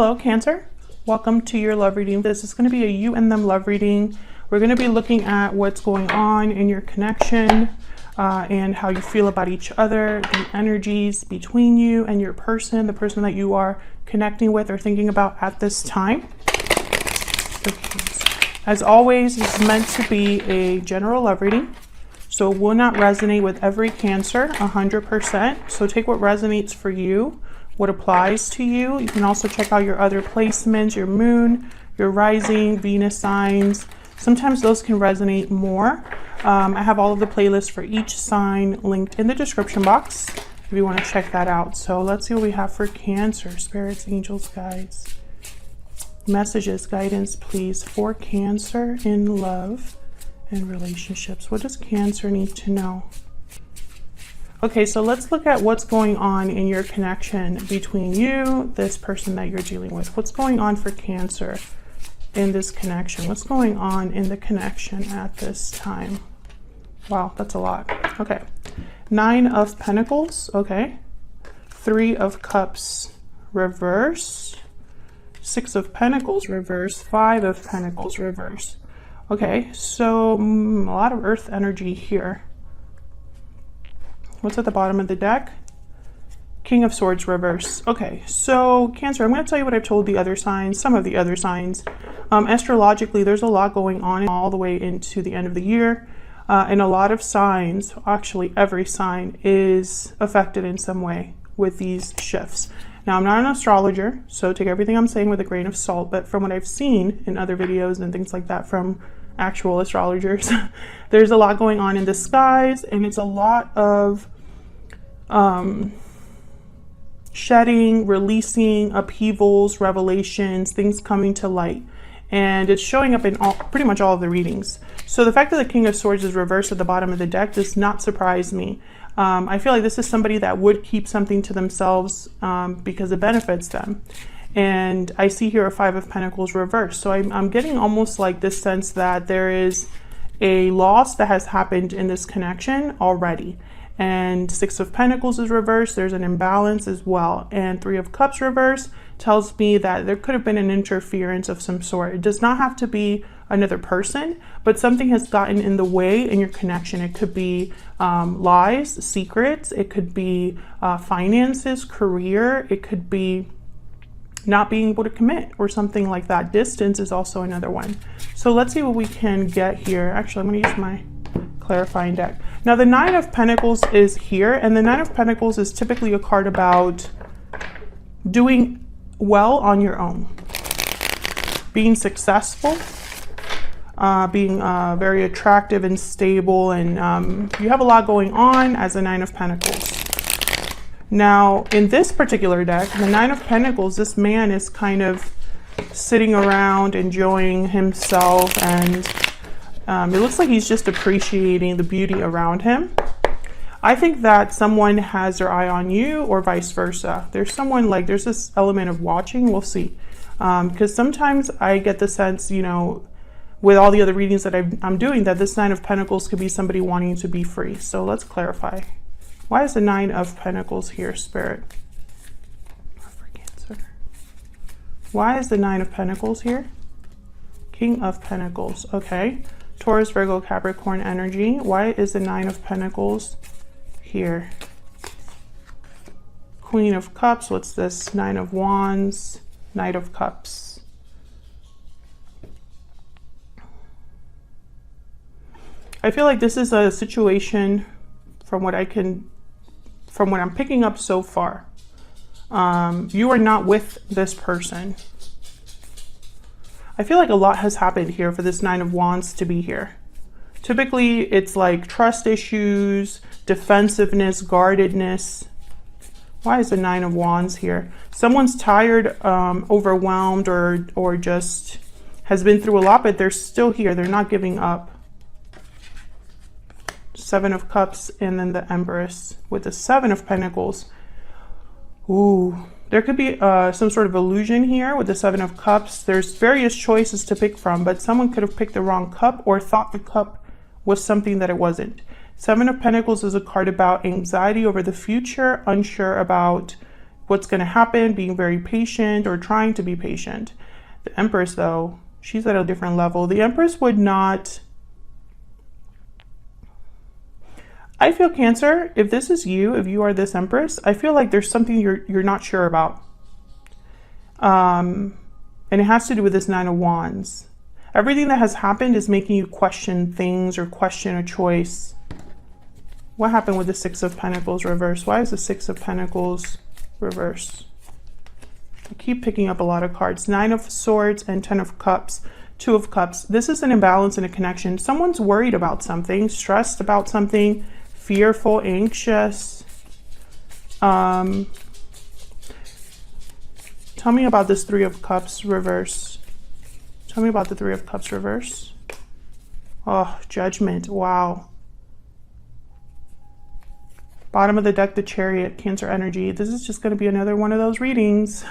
Hello, Cancer. Welcome to your love reading. This is going to be a you and them love reading. We're going to be looking at what's going on in your connection and how you feel about each other, the energies between you and your person, the person that you are connecting with or thinking about at this time. As always, it's meant to be a general love reading, so it will not resonate with every Cancer 100%. So take what resonates for you, what applies to you. You can also check out your other placements, your moon, your rising, Venus signs. Sometimes those can resonate more. I have all of the playlists for each sign linked in the description box if you want to check that out. So let's see what we have for Cancer. Spirits, angels, guides, messages, guidance, please, for Cancer in love and relationships. What does Cancer need to know? Okay, so let's look at what's going on in your connection between you, this person that you're dealing with. What's going on for Cancer in this connection? What's going on in the connection at this time? Wow, that's a lot. Okay, 9 of Pentacles, okay. 3 of Cups, reverse. 6 of Pentacles, reverse. 5 of Pentacles, reverse. Okay, so a lot of earth energy here. What's at the bottom of the deck? King of Swords, reverse. Okay, so Cancer, I'm going to tell you what I've told the other signs, some of the other signs. Astrologically, there's a lot going on all the way into the end of the year. And a lot of signs, actually every sign, is affected in some way with these shifts. Now, I'm not an astrologer, so take everything I'm saying with a grain of salt, but from what I've seen in other videos and things like that from actual astrologers, there's a lot going on in the skies, and it's a lot of shedding, releasing, upheavals, revelations, things coming to light, and it's showing up in pretty much all of the readings. So the fact that the King of Swords is reversed at the bottom of the deck does not surprise me. I feel like this is somebody that would keep something to themselves because it benefits them. And I see here a 5 of Pentacles reversed. So I'm getting almost like this sense that there is a loss that has happened in this connection already. And 6 of Pentacles is reversed. There's an imbalance as well. And 3 of Cups reversed tells me that there could have been an interference of some sort. It does not have to be another person, but something has gotten in the way in your connection. It could be lies, secrets. It could be finances, career. It could be not being able to commit or something like that. Distance is also another one. So let's see what we can get here. Actually, I'm going to use my clarifying deck. Now, the 9 of Pentacles is here, and the 9 of Pentacles is typically a card about doing well on your own, being successful, being very attractive and stable, and you have a lot going on as a 9 of Pentacles. Now, in this particular deck, the 9 of Pentacles, this man is kind of sitting around enjoying himself, and it looks like he's just appreciating the beauty around him. I think that someone has their eye on you or vice versa. There's someone, like, there's this element of watching. We'll see. Because sometimes I get the sense, you know, with all the other readings that I'm doing, that this 9 of Pentacles could be somebody wanting to be free. So let's clarify. Why is the 9 of Pentacles here, Spirit? For Cancer. Why is the 9 of Pentacles here? King of Pentacles. Okay. Taurus, Virgo, Capricorn energy. Why is the 9 of Pentacles here? Queen of Cups. What's this? 9 of Wands. Knight of Cups. I feel like this is a situation, from what I'm picking up so far, you are not with this person. I feel like a lot has happened here for this 9 of Wands to be here. Typically, it's like trust issues, defensiveness, guardedness. Why is the 9 of Wands here? Someone's tired, overwhelmed, or just has been through a lot, but they're still here. They're not giving up. 7 of Cups, and then the Empress with the 7 of Pentacles. Ooh, there could be some sort of illusion here with the 7 of Cups. There's various choices to pick from, but someone could have picked the wrong cup or thought the cup was something that it wasn't. 7 of Pentacles is a card about anxiety over the future, unsure about what's going to happen, being very patient or trying to be patient. The Empress, though, she's at a different level. The Empress would not... I feel, Cancer, if this is you, if you are this Empress, I feel like there's something you're not sure about. And it has to do with this Nine of Wands. Everything that has happened is making you question things or question a choice. What happened with the Six of Pentacles reverse? Why is the Six of Pentacles reverse? I keep picking up a lot of cards. Nine of Swords and Ten of Cups. Two of Cups. This is an imbalance in a connection. Someone's worried about something, stressed about something, fearful, anxious. Tell me about this Three of Cups reverse. Tell me about the Three of Cups reverse. Oh, Judgment. Wow. Bottom of the deck, the Chariot, Cancer energy. This is just going to be another one of those readings.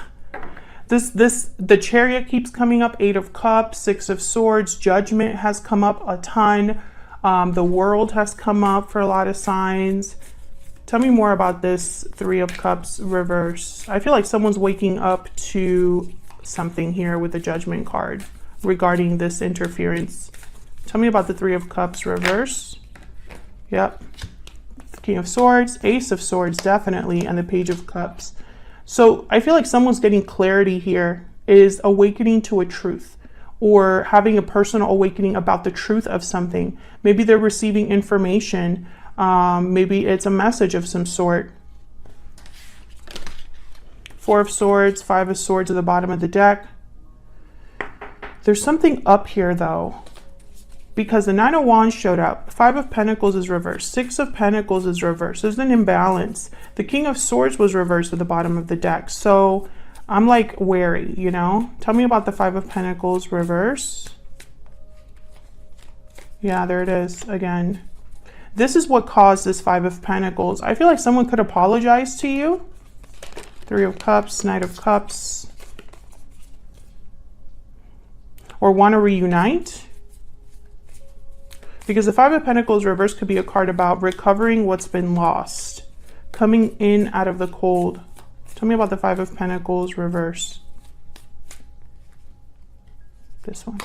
The Chariot keeps coming up. Eight of Cups, Six of Swords, Judgment has come up a ton. The World has come up for a lot of signs. Tell me more about this Three of Cups reverse. I feel like someone's waking up to something here with the Judgment card regarding this interference. Tell me about the Three of Cups reverse. Yep. King of Swords, Ace of Swords, definitely, and the Page of Cups. So I feel like someone's getting clarity here, is awakening to a truth, or having a personal awakening about the truth of something. Maybe they're receiving information. Maybe it's a message of some sort. Four of Swords, Five of Swords at the bottom of the deck. There's something up here, though, because the Nine of Wands showed up. Five of Pentacles is reversed. Six of Pentacles is reversed. There's an imbalance. The King of Swords was reversed at the bottom of the deck. So I'm like wary, you know? Tell me about the Five of Pentacles reverse. Yeah, there it is again. This is what caused this Five of Pentacles. I feel like someone could apologize to you. Three of Cups, Knight of Cups. Or want to reunite. Because the Five of Pentacles reverse could be a card about recovering what's been lost. Coming in out of the cold. Tell me about the Five of Pentacles reverse. This one.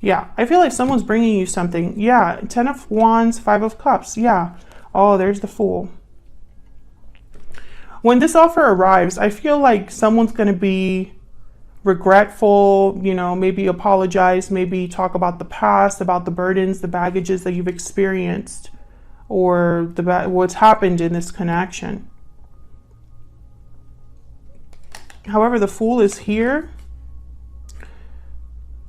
Yeah, I feel like someone's bringing you something. Yeah, Ten of Wands, Five of Cups. Yeah. Oh, there's the Fool. When this offer arrives, I feel like someone's going to be regretful, you know, maybe apologize, maybe talk about the past, about the burdens, the baggages that you've experienced, or what's happened in this connection. However, the Fool is here.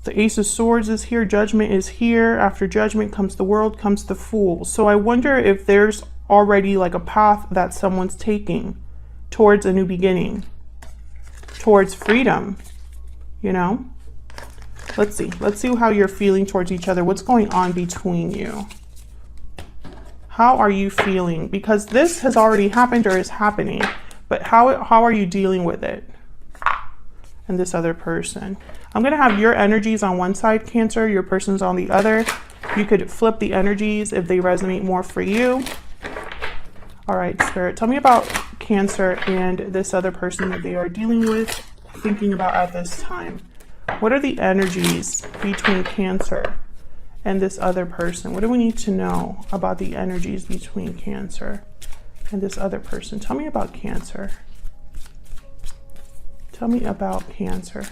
The Ace of Swords is here. Judgment is here. After Judgment comes the World, comes the Fool. So I wonder if there's already like a path that someone's taking towards a new beginning, towards freedom, you know? Let's see. Let's see how you're feeling towards each other. What's going on between you? How are you feeling? Because this has already happened or is happening, but how are you dealing with it? And this other person. I'm going to have your energies on one side, Cancer, your person's on the other. You could flip the energies if they resonate more for you. All right, Spirit, tell me about Cancer and this other person that they are dealing with, thinking about at this time. What are the energies between Cancer and this other person? What do we need to know about the energies between Cancer and this other person? Tell me about Cancer. Tell me about Cancer.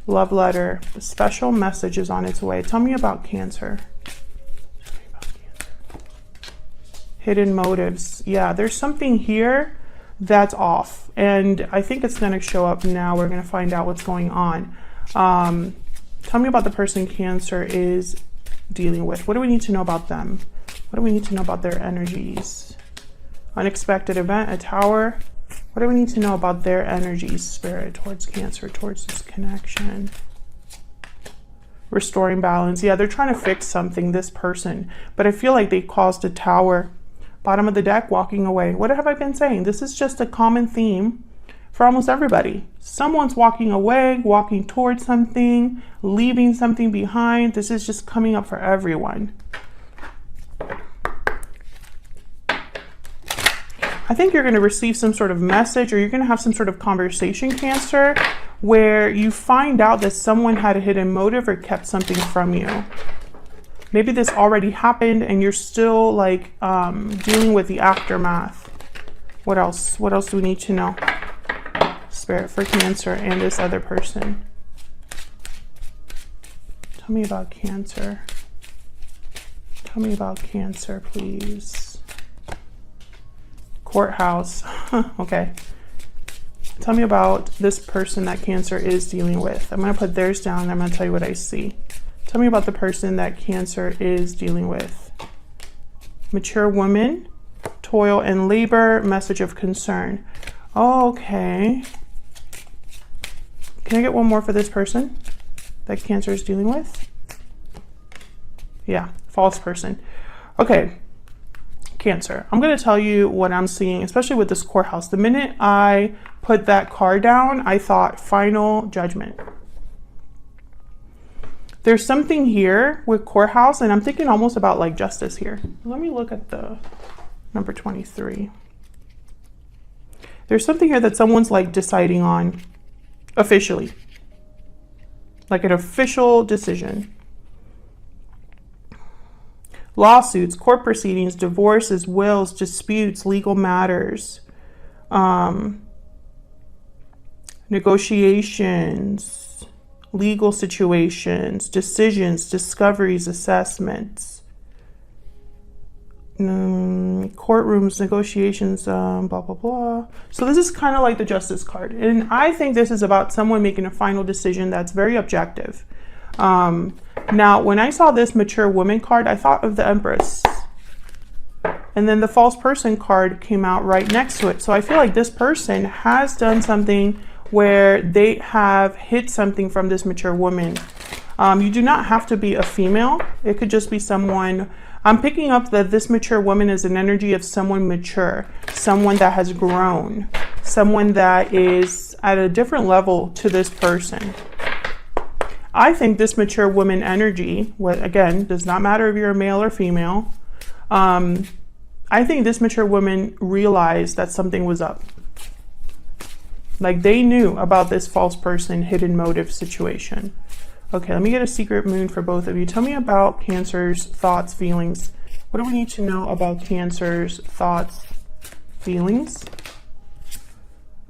Love letter. A special message is on its way. Tell me about Cancer. Tell me about Cancer. Hidden motives. Yeah, there's something here that's off. And I think it's going to show up now. We're going to find out what's going on. Tell me about the person Cancer is dealing with. What do we need to know about them? What do we need to know about their energies? Unexpected event, a Tower. What do we need to know about their energies, Spirit, towards Cancer, towards this connection? Restoring balance. Yeah, they're trying to fix something, this person. But I feel like they caused a Tower. Bottom of the deck, walking away. What have I been saying? This is just a common theme for almost everybody. Someone's walking away, walking towards something, leaving something behind. This is just coming up for everyone. I think you're going to receive some sort of message, or you're going to have some sort of conversation, Cancer, where you find out that someone had a hidden motive or kept something from you. Maybe this already happened and you're still like dealing with the aftermath. What else? What else do we need to know? Spirit for Cancer and this other person. Tell me about Cancer. Tell me about Cancer, please. Courthouse. Okay. Tell me about this person that Cancer is dealing with. I'm going to put theirs down and I'm going to tell you what I see. Tell me about the person that Cancer is dealing with. Mature woman, toil and labor, message of concern. Okay. Can I get one more for this person that Cancer is dealing with? Yeah, false person. Okay. Cancer, I'm going to tell you what I'm seeing, especially with this courthouse. The minute I put that card down, I thought final judgment. There's something here with courthouse, and I'm thinking almost about like justice here. Let me look at the number 23. There's something here that someone's like deciding on officially, like an official decision. Lawsuits, court proceedings, divorces, wills, disputes, legal matters, negotiations, legal situations, decisions, discoveries, assessments, courtrooms, negotiations, blah, blah, blah. So this is kind of like the Justice card. And I think this is about someone making a final decision that's very objective. Now, when I saw this mature woman card, I thought of the Empress. And then the false person card came out right next to it. So I feel like this person has done something where they have hid something from this mature woman. You do not have to be a female. It could just be someone. I'm picking up that this mature woman is an energy of someone mature, someone that has grown, someone that is at a different level to this person. I think this mature woman energy, what again, does not matter if you're a male or female. I think this mature woman realized that something was up. Like they knew about this false person, hidden motive situation. Okay, let me get a secret moon for both of you. Tell me about Cancer's thoughts, feelings. What do we need to know about Cancer's thoughts, feelings?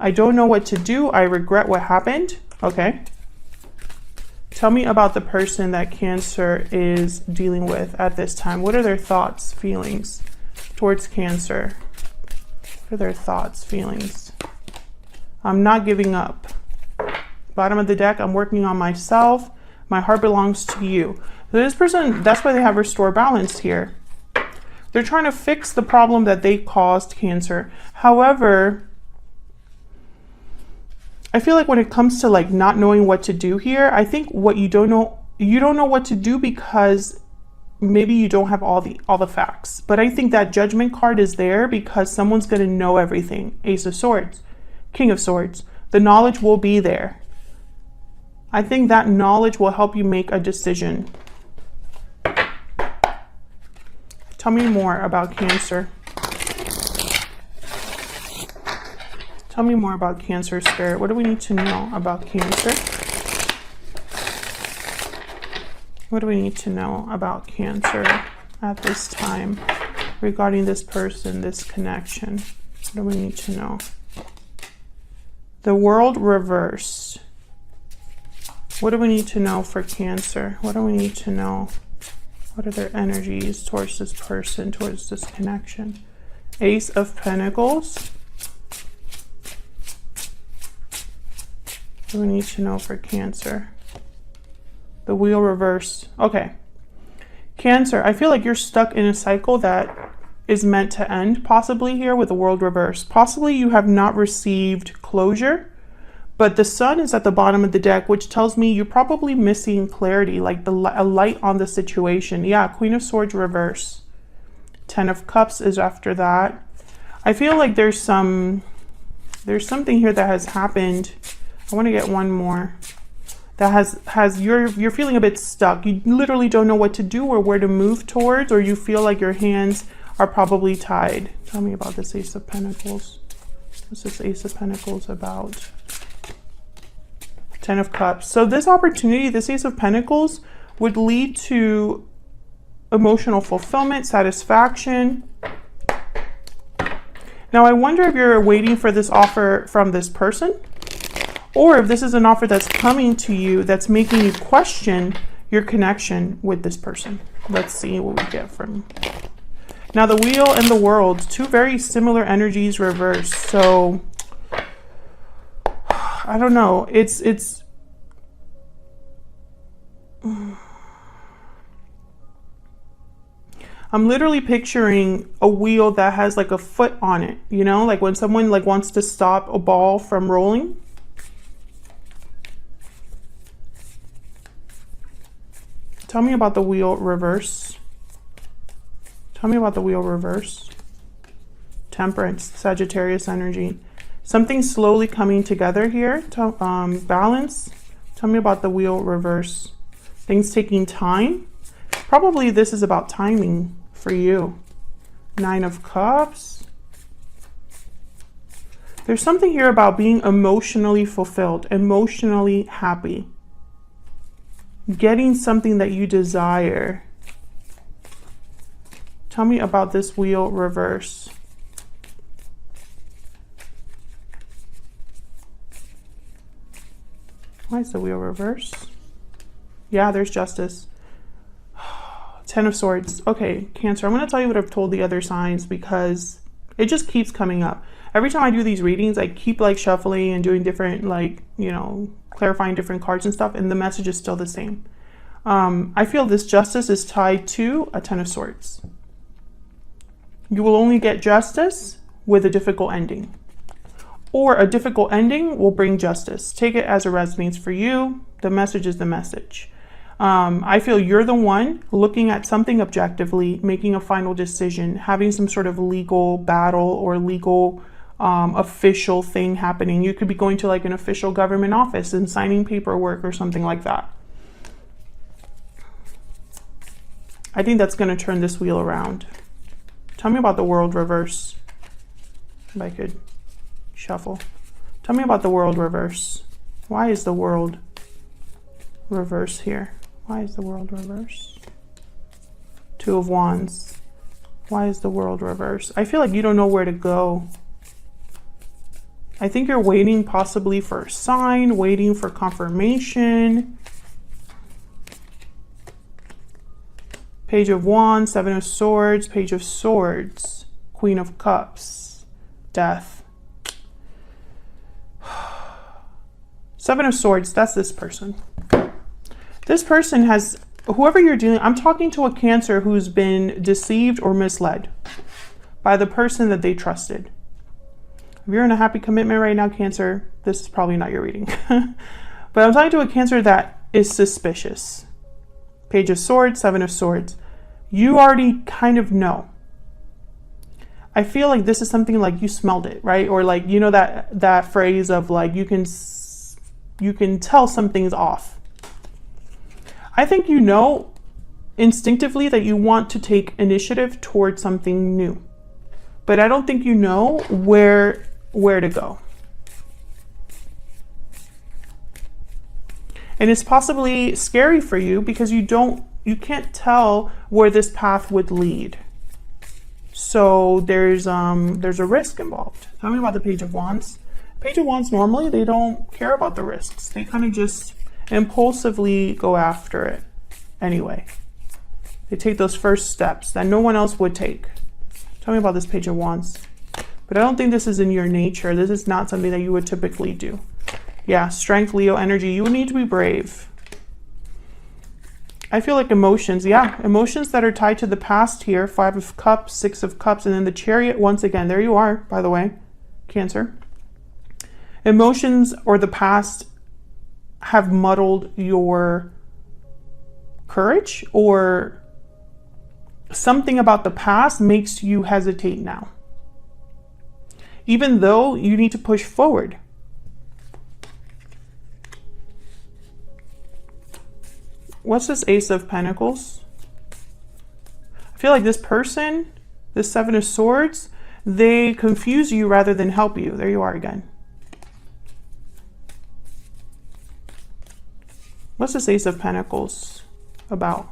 I don't know what to do. I regret what happened. Okay. Tell me about the person that Cancer is dealing with at this time. What are their thoughts, feelings towards Cancer? What are their thoughts, feelings? I'm not giving up. Bottom of the deck, I'm working on myself. My heart belongs to you. So this person, that's why they have restore balance here. They're trying to fix the problem that they caused, Cancer. However, I feel like when it comes to like not knowing what to do here, I think what you don't know what to do because maybe you don't have all the facts. But I think that judgment card is there because someone's going to know everything. Ace of Swords, King of Swords. The knowledge will be there. I think that knowledge will help you make a decision. Tell me more about Cancer. Tell me more about Cancer, Spirit. What do we need to know about Cancer? What do we need to know about Cancer at this time regarding this person, this connection? What do we need to know? The World reversed. What do we need to know for Cancer? What do we need to know? What are their energies towards this person, towards this connection? Ace of Pentacles. What do we need to know for Cancer? The Wheel reversed. Okay. Cancer, I feel like you're stuck in a cycle that is meant to end, possibly here with the World reversed. Possibly you have not received closure, but the Sun is at the bottom of the deck, which tells me you're probably missing clarity, like a light on the situation. Yeah, Queen of Swords reverse. 10 of Cups is after that. I feel like there's something here that has happened. I want to get one more. That has you're feeling a bit stuck. You literally don't know what to do or where to move towards, or you feel like your hands are probably tied. Tell me about this Ace of Pentacles. What's this Ace of Pentacles about? 10 of Cups. So this opportunity, this Ace of Pentacles, would lead to emotional fulfillment, satisfaction. Now, I wonder if you're waiting for this offer from this person, or if this is an offer that's coming to you that's making you question your connection with this person. Let's see what we get from. Now, the Wheel and the World, two very similar energies reversed. So, I don't know. It's I'm literally picturing a wheel that has like a foot on it, you know, like when someone like wants to stop a ball from rolling. Tell me about the Wheel reverse. Tell me about the Wheel reverse. Temperance, Sagittarius energy. Something slowly coming together here. Balance. Tell me about the Wheel reverse. Things taking time. Probably this is about timing for you. 9 of Cups. There's something here about being emotionally fulfilled, emotionally happy. Getting something that you desire. Tell me about this Wheel reverse. Why is the Wheel reverse? Yeah, there's Justice. 10 of Swords. Okay, Cancer, I'm going to tell you what I've told the other signs because it just keeps coming up. Every time I do these readings, I keep like shuffling and doing different, like, you know, clarifying different cards and stuff, and the message is still the same. I feel this Justice is tied to a 10 of Swords. You will only get justice with a difficult ending. Or a difficult ending will bring justice. Take it as it resonates for you. The message is the message. I feel you're the one looking at something objectively, making a final decision, having some sort of legal battle or legal official thing happening. You could be going to like an official government office and signing paperwork or something like that. I think that's going to turn this wheel around. Tell me about the World reverse. If I could shuffle. Tell me about the World reverse. Why is the World reverse here? Why is the World reverse? 2 of Wands. Why is the World reverse? I feel like you don't know where to go. I think you're waiting possibly for a sign, waiting for confirmation. Page of Wands, 7 of Swords, Page of Swords, Queen of Cups, Death. 7 of Swords, that's this person. This person has, whoever you're dealing, I'm talking to a Cancer who's been deceived or misled by the person that they trusted. If you're in a happy commitment right now, Cancer, this is probably not your reading. But I'm talking to a Cancer that is suspicious. Page of Swords, 7 of Swords. You already kind of know. I feel like this is something like you smelled it, right? Or like, you know, that phrase of like, you can tell something's off. I think you know instinctively that you want to take initiative towards something new, but I don't think you know where to go. And it's possibly scary for you because you can't tell where this path would lead. So there's a risk involved. Tell me about the Page of Wands. Page of Wands, normally they don't care about the risks. They kind of just impulsively go after it anyway. They take those first steps that no one else would take. Tell me about this Page of Wands. But I don't think this is in your nature. This is not something that you would typically do. Yeah, Strength, Leo energy. You would need to be brave. I feel like emotions. Yeah, emotions that are tied to the past here. 5 of Cups, 6 of Cups, and then the Chariot once again. There you are, by the way, Cancer. Emotions or the past have muddled your courage, or something about the past makes you hesitate now, even though you need to push forward. What's this Ace of Pentacles? I feel like this person The Seven of Swords, they confuse you rather than help you. There you are again. What's this Ace of Pentacles about?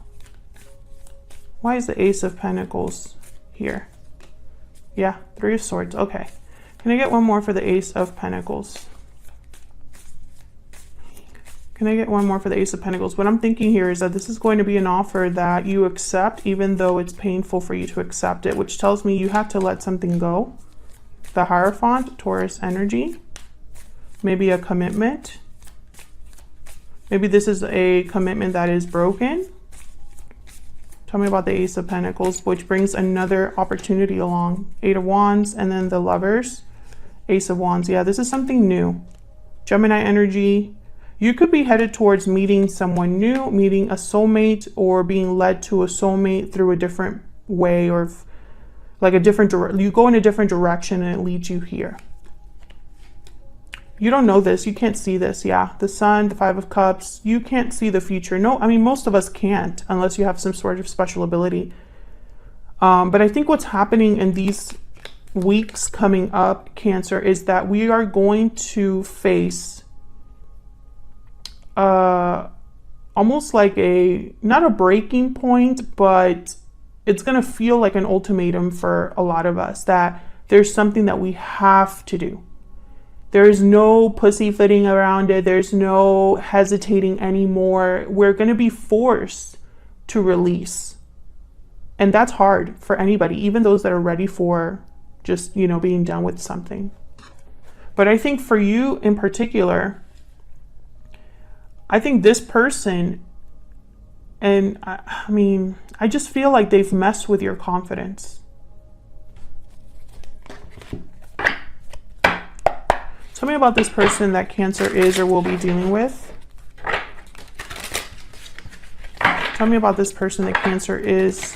Why is the Ace of Pentacles here? Yeah, Three of Swords. Okay. Can I get one more for the Ace of Pentacles? Can I get one more for the Ace of Pentacles? What I'm thinking here is that this is going to be an offer that you accept, even though it's painful for you to accept it, which tells me you have to let something go. The Hierophant, Taurus energy. Maybe a commitment. Maybe this is a commitment that is broken. Tell me about the Ace of Pentacles, which brings another opportunity along. Eight of Wands, and then the Lovers. Ace of Wands. Yeah, this is something new. Gemini energy. You could be headed towards meeting someone new, meeting a soulmate, or being led to a soulmate through a different way, or like a different, you go in a different direction and it leads you here. You don't know this. You can't see this. Yeah. The Sun, the Five of Cups. You can't see the future. No, I mean, most of us can't unless you have some sort of special ability. But I think what's happening in these weeks coming up, Cancer, is that we are going to face almost like not a breaking point, but it's going to feel like an ultimatum for a lot of us, that there's something that we have to do. There is no pussyfooting around it. There's no hesitating anymore. We're going to be forced to release. And that's hard for anybody, even those that are ready for just, you know, being done with something. But I think for you in particular, I think this person, and I mean, I just feel like they've messed with your confidence. Tell me about this person that Cancer is or will be dealing with. Tell me about this person that Cancer is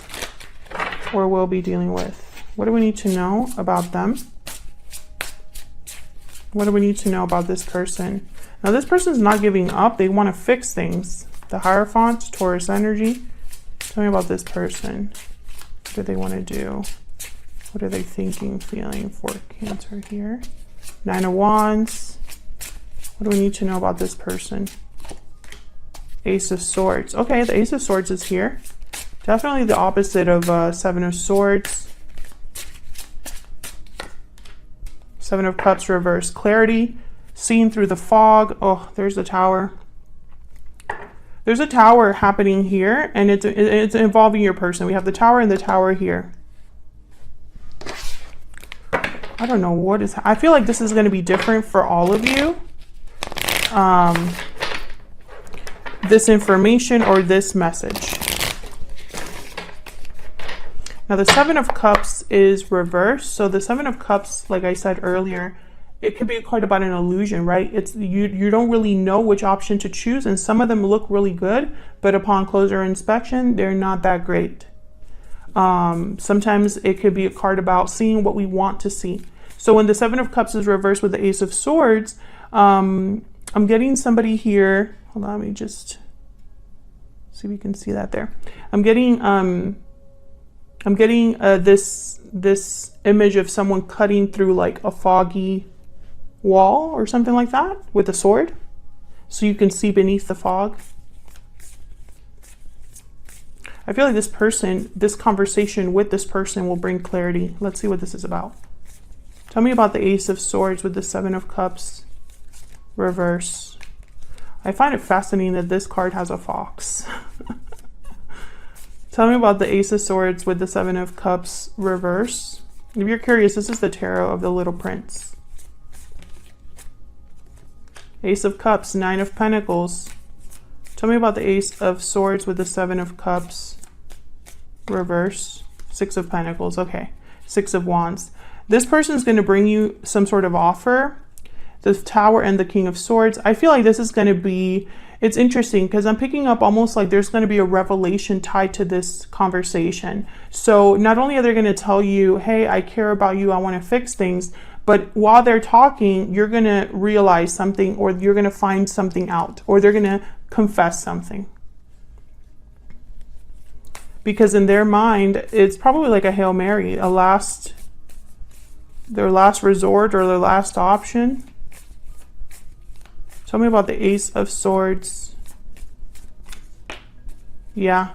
or will be dealing with. What do we need to know about them? What do we need to know about this person? Now, this person's not giving up. They want to fix things. The Hierophant, Taurus energy. Tell me about this person. What do they want to do? What are they thinking, feeling for Cancer here? Nine of Wands. What do we need to know about this person? Ace of Swords. Okay, the Ace of Swords is here. Definitely the opposite of Seven of Swords. Seven of Cups reverse. Clarity. Seen through the fog. Oh, there's the Tower. There's a Tower happening here, and it's involving your person. We have the Tower and the Tower here. I don't know what is. I feel like this is going to be different for all of you. This information or this message. Now the Seven of Cups is reversed. So the Seven of Cups, like I said earlier, it could be a card about an illusion, right? It's you don't really know which option to choose, and some of them look really good, but upon closer inspection, they're not that great. Sometimes it could be a card about seeing what we want to see. So when the Seven of Cups is reversed with the Ace of Swords, I'm getting somebody here. Hold on, let me just see if you can see that there. I'm getting this image of someone cutting through like a foggy wall or something like that with a sword, so you can see beneath the fog. I feel like this conversation with this person will bring clarity. Let's see what this is about. Tell me about the Ace of Swords with the Seven of Cups reverse. I find it fascinating that this card has a fox. Tell me about the Ace of Swords with the Seven of Cups reverse. If you're curious, this is the tarot of the Little Prince. Ace of Cups, Nine of Pentacles. Tell me about the Ace of Swords with the Seven of Cups reverse. Six of Pentacles. Okay. Six of Wands. This person is going to bring you some sort of offer. The Tower and the King of Swords. I feel like this is going to be, it's interesting because I'm picking up almost like there's going to be a revelation tied to this conversation. So not only are they going to tell you, hey, I care about you, I want to fix things, but while they're talking, you're going to realize something, or you're going to find something out, or they're going to confess something. because in their mind, it's probably like a Hail Mary, their last resort or their last option. Tell me about the Ace of Swords. Yeah.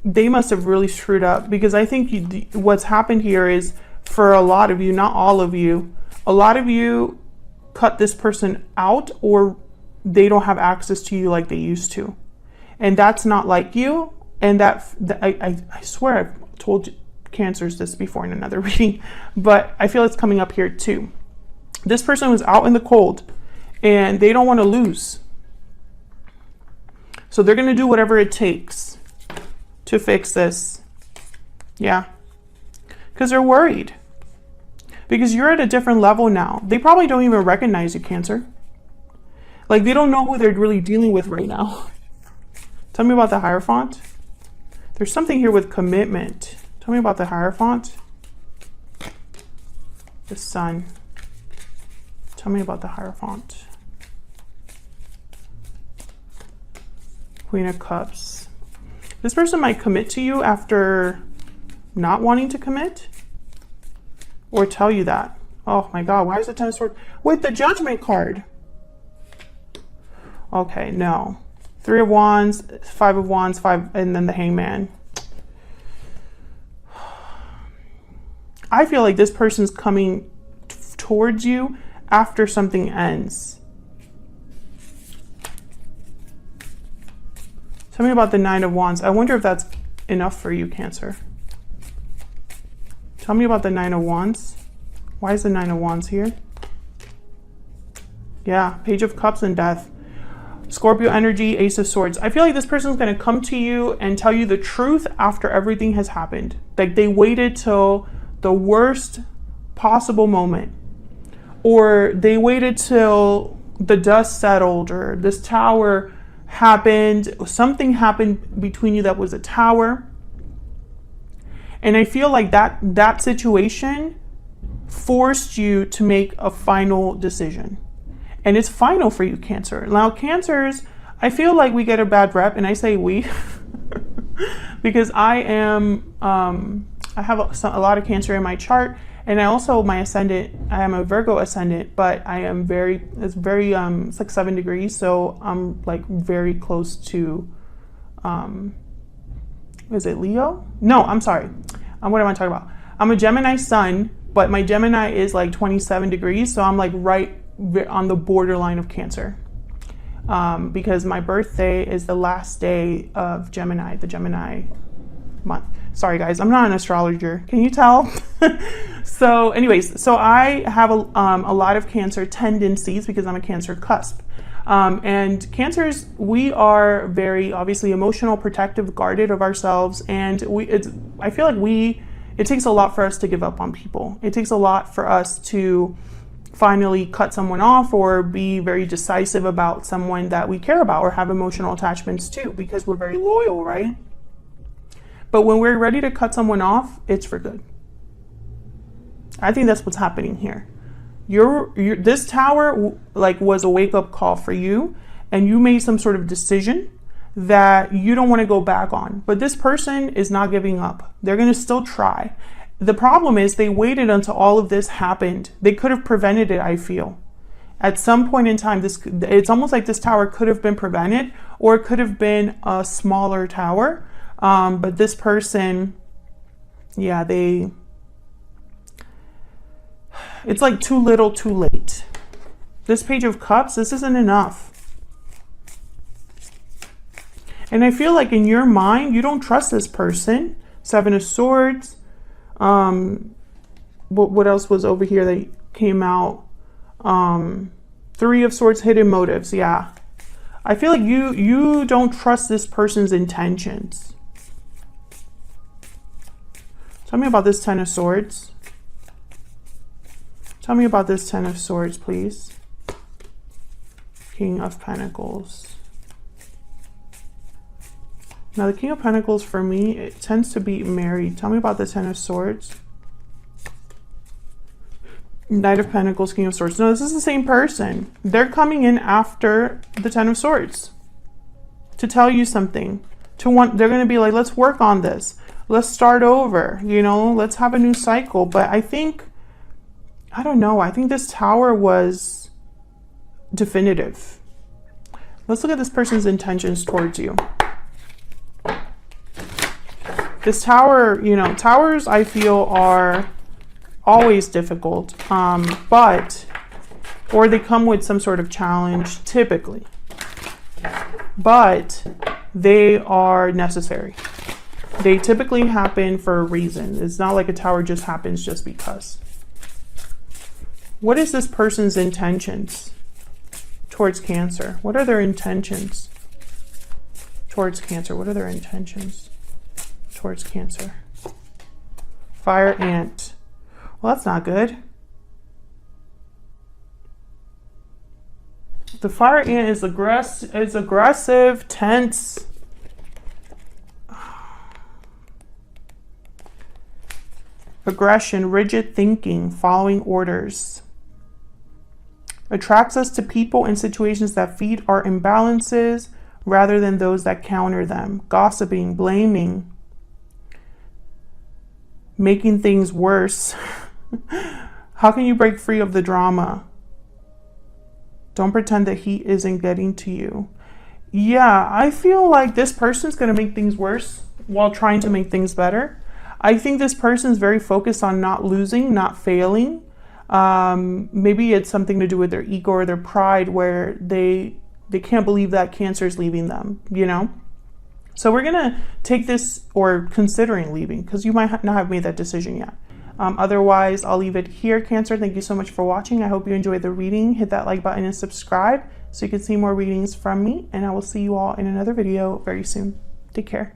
They must have really screwed up, because I think what's happened here is, for a lot of you, not all of you, a lot of you cut this person out, or they don't have access to you like they used to. And that's not like you. And I swear I've told Cancers this before in another reading, but I feel it's coming up here too. This person was out in the cold and they don't want to lose. So they're going to do whatever it takes to fix this. Yeah. Because they're worried. Because you're at a different level now. They probably don't even recognize you, Cancer. Like, they don't know who they're really dealing with right now. Tell me about the Hierophant. There's something here with commitment. Tell me about the Hierophant. The Sun. Tell me about the Hierophant. Queen of Cups. This person might commit to you after not wanting to commit, or tell you that. Oh my God, why is the Ten of Swords with the Judgment card? Okay, no. 3 of Wands, 5 of Wands, 5, and then the Hangman. I feel like this person's coming towards you after something ends. Tell me about the 9 of Wands. I wonder if that's enough for you, Cancer. Tell me about the 9 of Wands. Why is the 9 of Wands here? Yeah, Page of Cups and Death. Scorpio energy, Ace of Swords. I feel like this person's going to come to you and tell you the truth after everything has happened. Like, they waited till the worst possible moment, or they waited till the dust settled, or this tower happened, something happened between you that was a tower. And I feel like that situation forced you to make a final decision. And it's final for you, Cancer. Now, Cancers, I feel like we get a bad rep, and I say we because I am, I have a lot of Cancer in my chart, and I also, my ascendant, I am a Virgo ascendant, but I am it's like 7 degrees, so I'm like very close to, is it Leo? No, I'm sorry. What am I talking about? I'm a Gemini sun, but my Gemini is like 27 degrees, so I'm like right on the borderline of Cancer, because my birthday is the last day of Gemini, the Gemini month. Sorry guys, I'm not an astrologer, can you tell? So anyways, so I have a lot of Cancer tendencies because I'm a Cancer cusp, and Cancers, we are very obviously emotional, protective, guarded of ourselves, and I feel like it takes a lot for us to give up on people. It takes a lot for us to finally cut someone off, or be very decisive about someone that we care about or have emotional attachments to, because we're very loyal, right? But when we're ready to cut someone off, it's for good. I think that's what's happening here. This tower like was a wake-up call for you, and you made some sort of decision that you don't want to go back on. But this person is not giving up. They're going to still try. The problem is they waited until all of this happened. They could have prevented it, I feel. At some point in time, it's almost like this tower could have been prevented, or it could have been a smaller tower. But this person, yeah, it's like too little, too late. This Page of Cups, this isn't enough. And I feel like in your mind, you don't trust this person. 7 of Swords. What else was over here that came out? 3 of Swords, hidden motives. Yeah. I feel like you don't trust this person's intentions. Tell me about this 10 of Swords. Tell me about this 10 of Swords, please. King of Pentacles. Now, the King of Pentacles, for me, it tends to be married. Tell me about the 10 of Swords. Knight of Pentacles, King of Swords. No, this is the same person. They're coming in after the 10 of Swords to tell you something. They're going to be like, let's work on this. Let's start over, you know, let's have a new cycle. But I don't know. I think this Tower was definitive. Let's look at this person's intentions towards you. This Tower, you know, Towers I feel are always difficult, or they come with some sort of challenge typically, but they are necessary. They typically happen for a reason. It's not like a Tower just happens just because. What is this person's intentions towards Cancer? What are their intentions towards Cancer? What are their intentions towards Cancer? Fire Ant. Well, that's not good. The Fire Ant is aggressive, tense. Aggression, rigid thinking, following orders. Attracts us to people and situations that feed our imbalances rather than those that counter them. Gossiping, blaming, making things worse. How can you break free of the drama? Don't pretend that he isn't getting to you. Yeah, I feel like this person's going to make things worse while trying to make things better. I think this person's very focused on not losing, not failing. Maybe it's something to do with their ego or their pride, where they can't believe that Cancer is leaving them, you know? So we're going to take this, or considering leaving, because you might not have made that decision yet. Otherwise, I'll leave it here, Cancer. Thank you so much for watching. I hope you enjoyed the reading. Hit that like button and subscribe so you can see more readings from me. And I will see you all in another video very soon. Take care.